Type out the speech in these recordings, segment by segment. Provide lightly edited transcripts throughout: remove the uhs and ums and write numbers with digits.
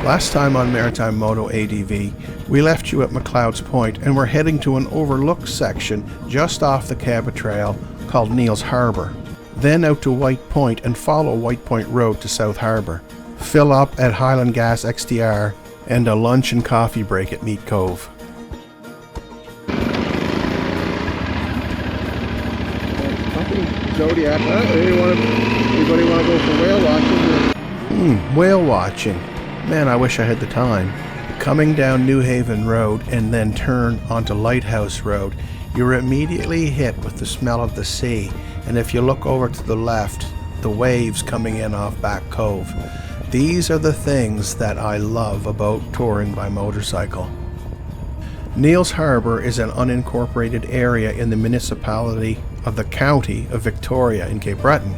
Last time on Maritime Moto ADV, we left you at McLeod's Point and we're heading to an overlooked section just off the Cabot Trail called Neil's Harbour. Then out to White Point and follow White Point Road to South Harbour. Fill up at Highland Gas XTR and a lunch and coffee break at Meat Cove. Zodiac. Anybody want to go for whale watching? Whale watching. Man, I wish I had the time. Coming down New Haven Road and then turn onto Lighthouse Road, you're immediately hit with the smell of the sea, and if you look over to the left, the waves coming in off Back Cove. These are the things that I love about touring by motorcycle. Neil's Harbour is an unincorporated area in the municipality of the County of Victoria in Cape Breton.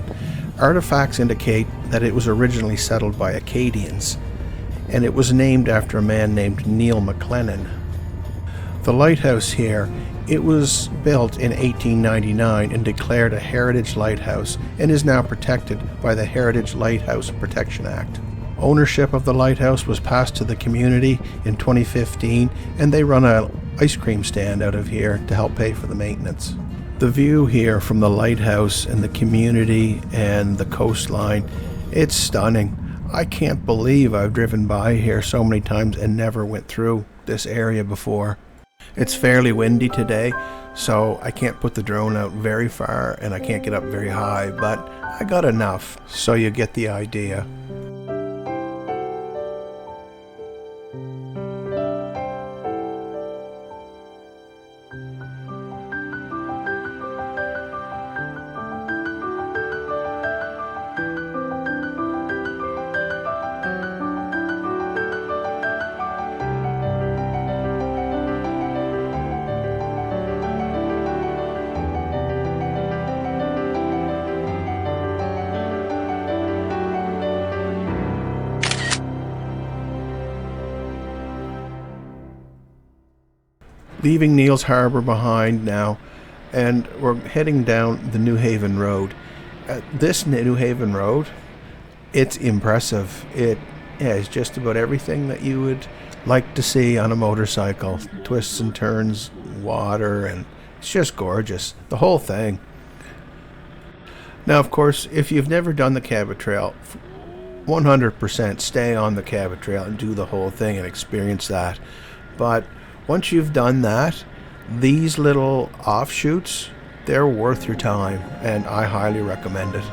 Artifacts indicate that it was originally settled by Acadians, and it was named after a man named Neil McLennan. The lighthouse here, it was built in 1899 and declared a heritage lighthouse and is now protected by the Heritage Lighthouse Protection Act. Ownership of the lighthouse was passed to the community in 2015, and they run an ice cream stand out of here to help pay for the maintenance. The view here from the lighthouse and the community and the coastline, it's stunning. I can't believe I've driven by here so many times and never went through this area before. It's fairly windy today, so I can't put the drone out very far and I can't get up very high, but I got enough, so you get the idea. Leaving Neil's Harbour behind now, and we're heading down the New Haven Road. This New Haven Road, it's impressive. It has just about everything that you would like to see on a motorcycle. Twists and turns, water, and it's just gorgeous. The whole thing. Now, of course, if you've never done the Cabot Trail, 100% stay on the Cabot Trail and do the whole thing and experience that. But once you've done that, these little offshoots, they're worth your time, and I highly recommend it.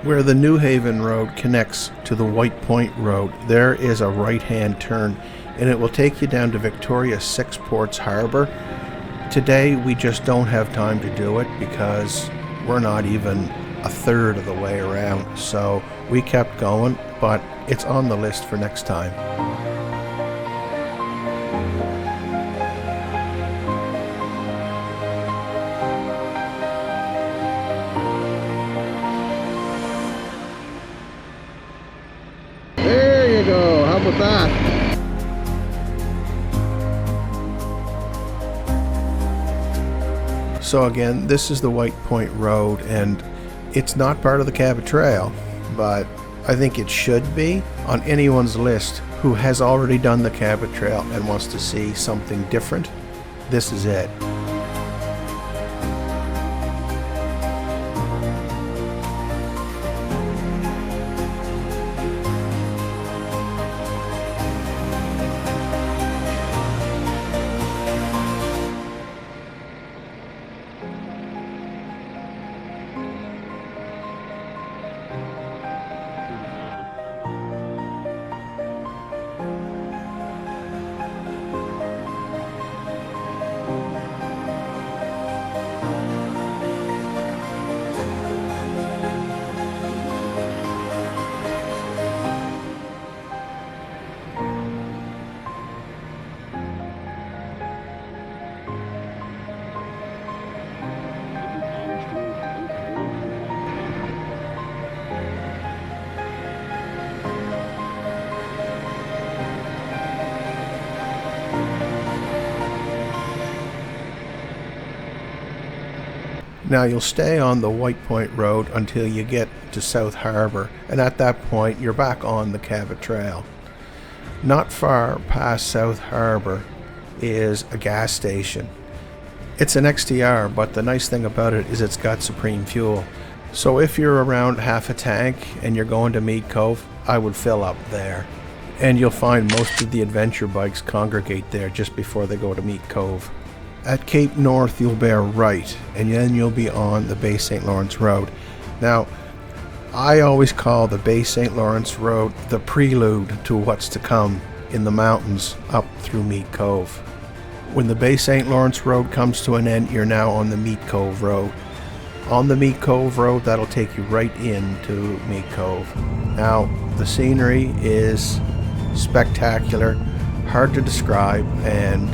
Where the New Haven Road connects to the White Point Road, there is a right-hand turn, and it will take you down to Victoria Six Ports Harbour. Today we just don't have time to do it because we're not even a third of the way around, so we kept going, but it's on the list for next time. Go. How about that? So this is the White Point Road, and it's not part of the Cabot Trail, but I think it should be on anyone's list who has already done the Cabot Trail and wants to see something different. This is it. Now you'll stay on the White Point Road until you get to South Harbour, and at that point you're back on the Cabot Trail. Not far past South Harbour is a gas station. It's an XTR, but the nice thing about it is it's got Supreme fuel. So if you're around half a tank and you're going to Mead Cove, I would fill up there. And you'll find most of the adventure bikes congregate there just before they go to Mead Cove. At Cape North, you'll bear right, and then you'll be on the Bay St. Lawrence Road. Now, I always call the Bay St. Lawrence Road the prelude to what's to come in the mountains up through Mead Cove. When the Bay St. Lawrence Road comes to an end, you're now on the Mead Cove Road. On the Mead Cove Road, that'll take you right into Mead Cove. Now, the scenery is spectacular, hard to describe, and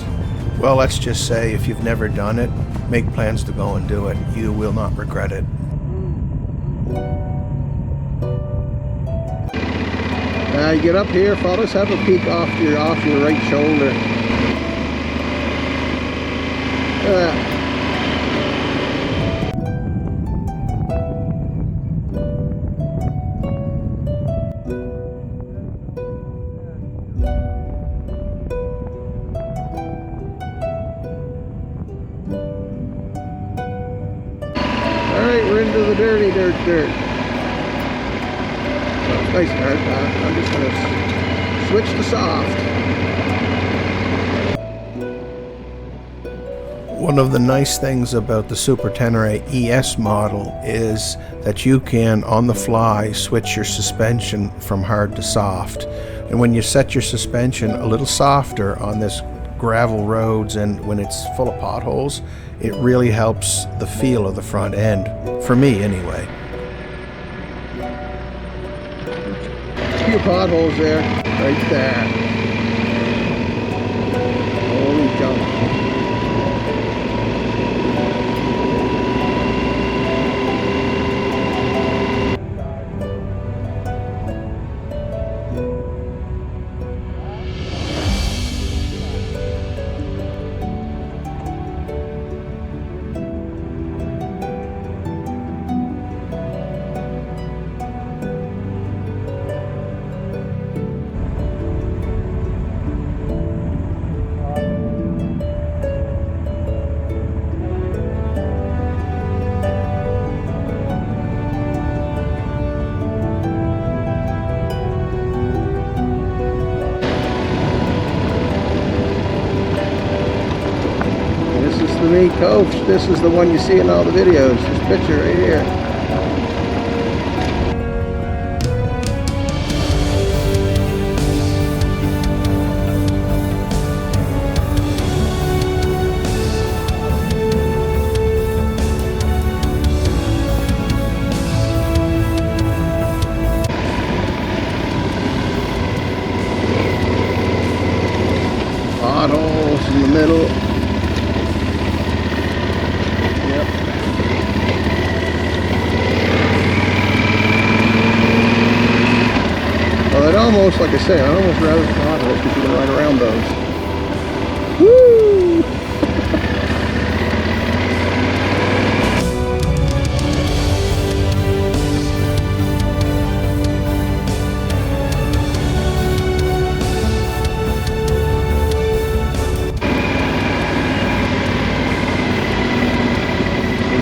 well, let's just say if you've never done it, make plans to go and do it. You will not regret it. Now you get up here, fellas, have a peek off your right shoulder. We're into the dirty dirt. Well, it's nice and hard. I'm just going to switch to soft. One of the nice things about the Super Tenere ES model is that you can, on the fly, switch your suspension from hard to soft. And when you set your suspension a little softer on this gravel roads and when it's full of potholes, it really helps the feel of the front end, for me anyway. A few potholes there, right there. Holy jump. The Mead Cove. This is the one you see in all the videos. This picture right here. Potholes in the middle. I'd almost, like I say, I'd almost rather throttle it because you can ride around those. Woo!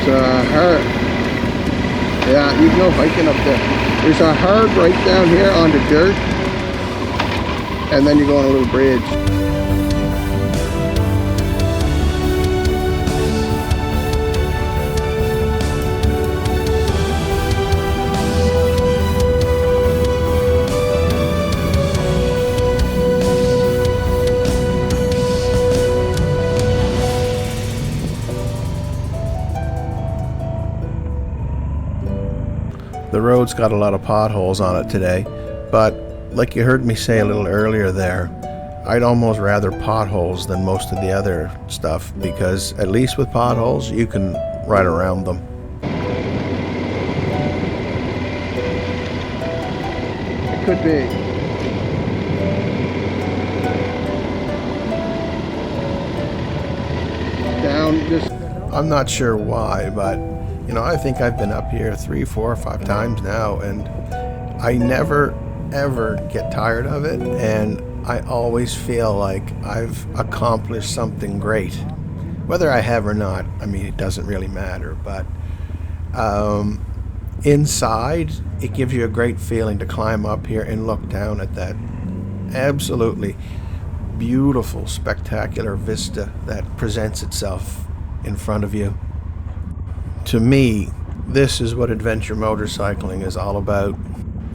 There's a hard, yeah, you can go hiking up there. There's a hard right down here on the dirt, and then you go on a little bridge. The road's got a lot of potholes on it today, but like you heard me say a little earlier there, I'd almost rather potholes than most of the other stuff, because at least with potholes you can ride around them. It could be. Down this. I'm not sure why, but you know, I think I've been up here 3, 4, 5 times now, and I never ever get tired of it, and I always feel like I've accomplished something great. Whether I have or not, I mean, it doesn't really matter, but inside it gives you a great feeling to climb up here and look down at that absolutely beautiful, spectacular vista that presents itself in front of you. To me, this is what adventure motorcycling is all about.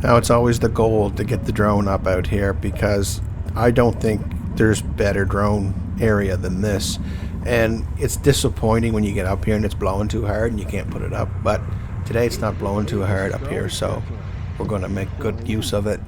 Now, it's always the goal to get the drone up out here, because I don't think there's better drone area than this. And it's disappointing when you get up here and it's blowing too hard and you can't put it up. But today it's not blowing too hard up here, so we're going to make good use of it.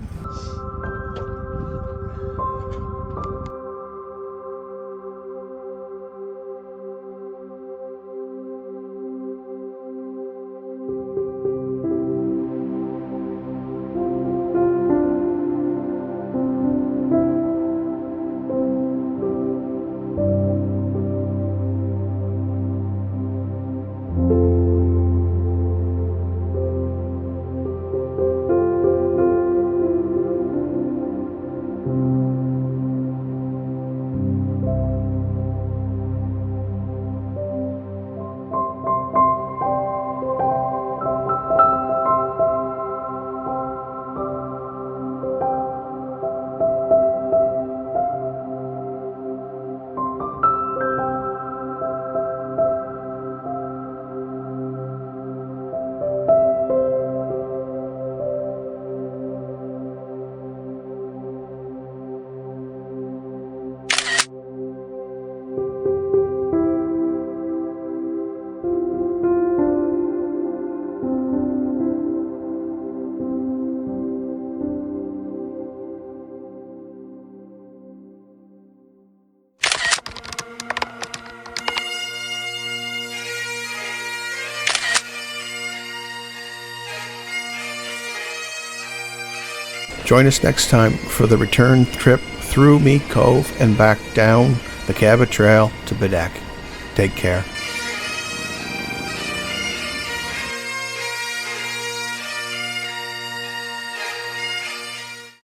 Join us next time for the return trip through Meat Cove and back down the Cabot Trail to Bedeck. Take care.